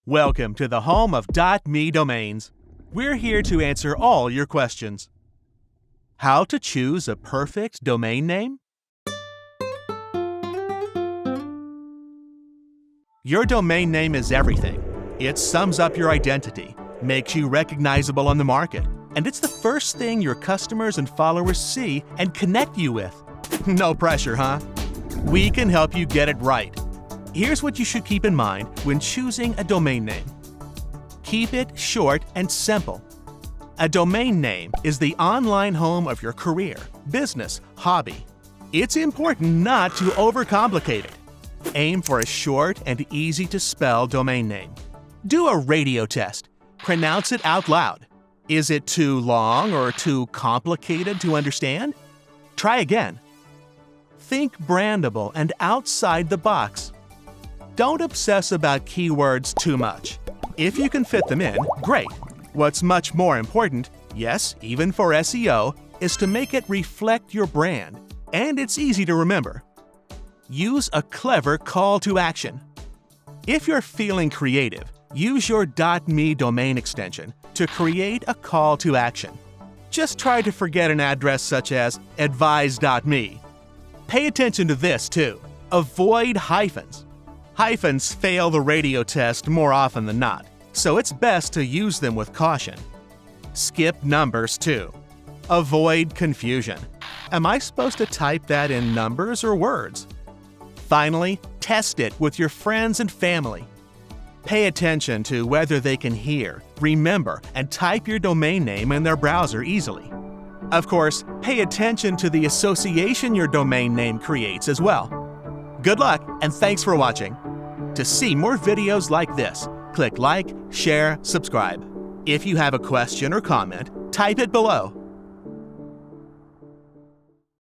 Welcome to the home of .me domains. We're here to answer all your questions. How to choose a perfect domain name? Your domain name is everything. It sums up your identity, makes you recognizable on the market, and it's the first thing your customers and followers see and connect you with. No pressure, huh? We can help you get it right. Here's what you should keep in mind when choosing a domain name. Keep it short and simple. A domain name is the online home of your career, business, hobby. It's important not to overcomplicate it. Aim for a short and easy-to-spell domain name. Do a radio test. Pronounce it out loud. Is it too long or too complicated to understand? Try again. Think brandable and outside the box. Don't obsess about keywords too much. If you can fit them in, great. What's much more important, yes, even for SEO, is to make it reflect your brand, and it's easy to remember. Use a clever call to action. If you're feeling creative, use your .me domain extension to create a call to action. Just try to forget an address such as advise.me. Pay attention to this too. Avoid hyphens. Hyphens fail the radio test more often than not, so it's best to use them with caution. Skip numbers too. Avoid confusion. Am I supposed to type that in numbers or words? Finally, test it with your friends and family. Pay attention to whether they can hear, remember, and type your domain name in their browser easily. Of course, pay attention to the association your domain name creates as well. Good luck, and thanks for watching. To see more videos like this, click like, share, subscribe. If you have a question or comment, type it below.